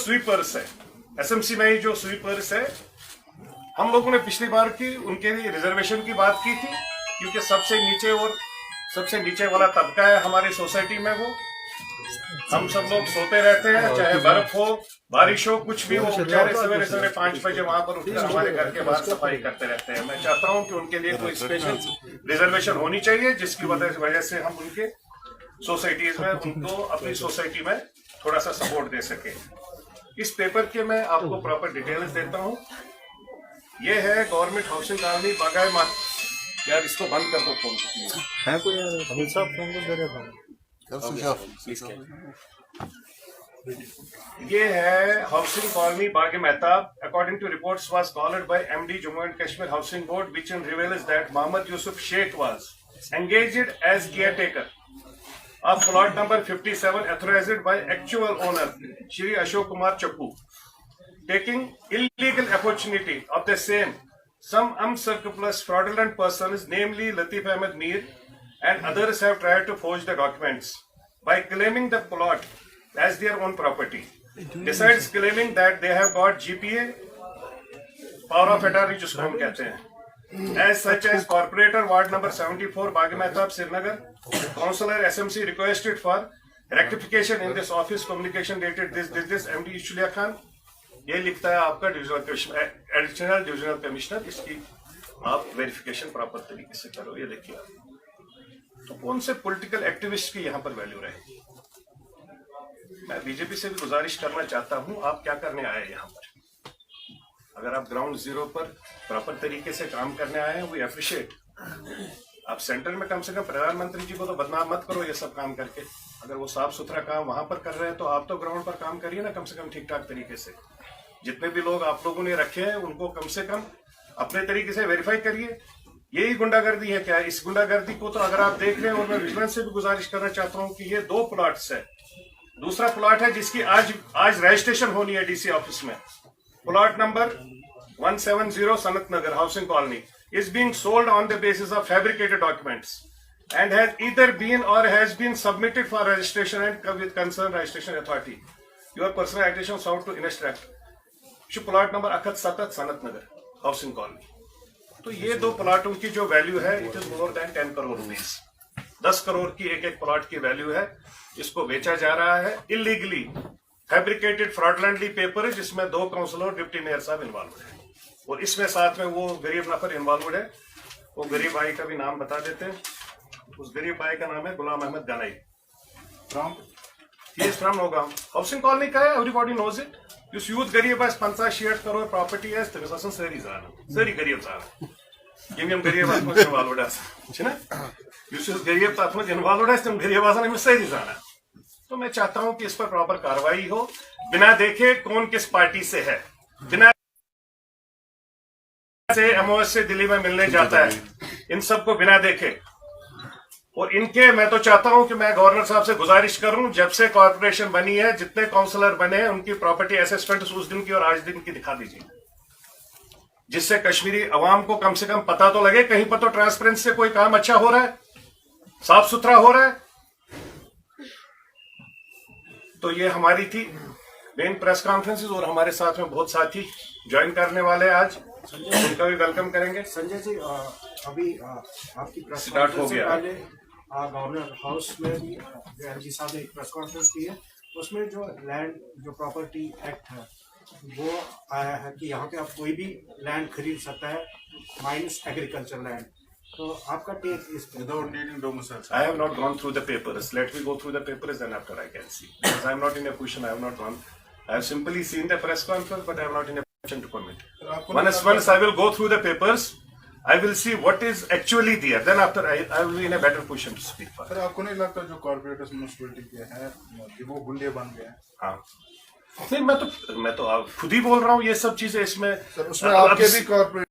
Sweepers है, SMC में ही जो स्वीपर्स है, हम लोगों ने पिछली बार की उनके लिए रिजर्वेशन की बात की थी, क्योंकि सबसे नीचे वाला तबका है हमारी सोसाइटी में। वो हम सब लोग सोते रहते हैं, चाहे बर्फ हो बारिश हो कुछ भी हो, बेचारे सवेरे सवेरे 5 बजे वहां पर उठकर हमारे घर के बाहर सफाई करते रहते हैं। मैं चाहता हूं कि उनके लिए कोई स्पेशल रिजर्वेशन होनी चाहिए, जिसकी वजह से हम उनके सोसाइटीज में उनको अपनी सोसाइटी में थोड़ा सा सपोर्ट दे सके। इस पेपर के मैं आपको प्रॉपर डिटेल्स देता हूं। ये है गवर्नमेंट हाउसिंग कॉलोनी बागाए मात। यार इसको बंद कर दो फोन है कोई यार, अमित साहब फोन को दे रहे थे। ये है housing colony Bagh-e Mehtab. According to reports was called by MD Jammu and Kashmir housing board which reveals that Mohammad Yusuf Sheikh was engaged as caretaker of plot number 57 authorized by actual owner Shri Ashok Kumar Chappu, taking illegal opportunity of the same, some unscrupulous fraudulent persons, namely Latif Ahmed Mir and others, have tried to forge the documents by claiming the plot as their own property, besides claiming that they have got GPA, power of attorney जिसको हम कहते हैं, as such as corporator ward number 74 Baghe Mehtab Srinagar. Councillor SMC requested for rectification in this office communication dated this MD Ishulya Khan. ये लिखता है आपका additional divisional commissioner, इसकी आप वेरिफिकेशन प्रॉपर तरीके से करो। ये देखिए, तो कौन से पॉलिटिकल एक्टिविस्ट की यहाँ पर वैल्यू रहेगी? मैं बीजेपी से भी गुजारिश करना चाहता हूँ, आप क्या करने आए यहाँ पर? अगर आप ग्राउंड जीरो पर प्रॉपर तरीके से काम करने आए हैं, वी अप्रिशिएट। आप सेंटर में कम से कम प्रधानमंत्री जी को तो बदनाम मत करो ये सब काम करके। अगर वो साफ सुथरा काम वहां पर कर रहे हैं तो आप तो ग्राउंड पर काम करिए ना, कम से कम ठीक ठाक तरीके से। जितने भी लोग आप लोगों ने रखे हैं उनको कम से कम अपने तरीके से वेरीफाई करिए। यही गुंडागर्दी है क्या? इस गुंडागर्दी को तो अगर आप देख रहे हैं, और मैं विजिलेंस से भी गुजारिश करना चाहता हूँ कि ये 2 प्लॉट्स है। दूसरा प्लॉट है जिसकी आज रजिस्ट्रेशन होनी है डीसी ऑफिस में। Plot number 170 Sanat Nagar housing colony is being sold on the basis of fabricated documents and has either been or has been submitted for registration and with concerned registration authority. Your personal agitation sought to instruct. Plot number 7 Sanat Nagar housing colony. तो ये 2 प्लॉटों की जो value है, it is more than 10 crore rupees. 10 crore की एक plot की value है। इसको बेचा जा रहा है इलीगली, फैब्रिकेटेड फ्रॉडलेंटली पेपर, जिसमें 2 काउंसिलर डिप्टी मेयर साहब इन्वॉल्व है, और इसमें साथ में वो गरीब नफर इन्वॉल्व है। वो गरीब भाई का भी नाम बता देते हैं। उस गरीब भाई का नाम है Ghulam Ahmad Ganai. From Nowgam housing colony का है, एवरीबॉडी नोज इट। युस यूथ गरीब 50-60 करोड़ प्रॉपर्टी है, सरी गरीब साहब यम गरीब इन्वॉल्व युस गरीब तथ मज इन्वॉल्व तम गरीब सरी जाना। तो मैं चाहता हूं कि इस पर प्रॉपर कार्रवाई हो, बिना देखे कौन किस पार्टी से है, बिना से एमओएस से दिल्ली में मिलने जाता है, इन सबको बिना देखे। और इनके मैं तो चाहता हूं कि मैं गवर्नर साहब से गुजारिश करूं, जब से कॉर्पोरेशन बनी है जितने काउंसलर बने हैं उनकी प्रॉपर्टी असेसमेंट उस दिन की और आज दिन की दिखा दीजिए, जिससे कश्मीरी अवाम को कम से कम पता तो लगे, कहीं पर तो ट्रांसपेरेंसी से कोई काम अच्छा हो रहा है, साफ सुथरा हो रहा है। तो ये हमारी थी मेन प्रेस कॉन्फ्रेंसेस, और हमारे साथ में बहुत साथी ज्वाइन करने वाले आज, उनका भी वेलकम करेंगे। संजय जी, अभी आपकी प्रेस स्टार्ट हो गया। पहले गवर्नर हाउस में भी एमजी साहब ने एक प्रेस कॉन्फ्रेंस की है, उसमें जो लैंड जो प्रॉपर्टी एक्ट है वो आया है कि यहाँ पे आप कोई भी लैंड खरीद सकता है माइनस एग्रीकल्चर लैंड। तो आपका टेक इस without needing domicile. I have not gone through the papers. Let me go through the papers, and after I can see. Because I am not in a position. I have not gone. I have simply seen the press conference, but I am not in a position to comment. Once I will go through the papers, I will see what is actually there. Then after I will be in a better position to speak for. Sir आपको नहीं लगता जो corporators municipality के हैं कि वो गुंडे बन गए हैं? हाँ, नहीं मैं तो खुद ही बोल रहा हूँ ये सब चीजें इसमें। सर उसमें आपके भी कॉर्पोरेट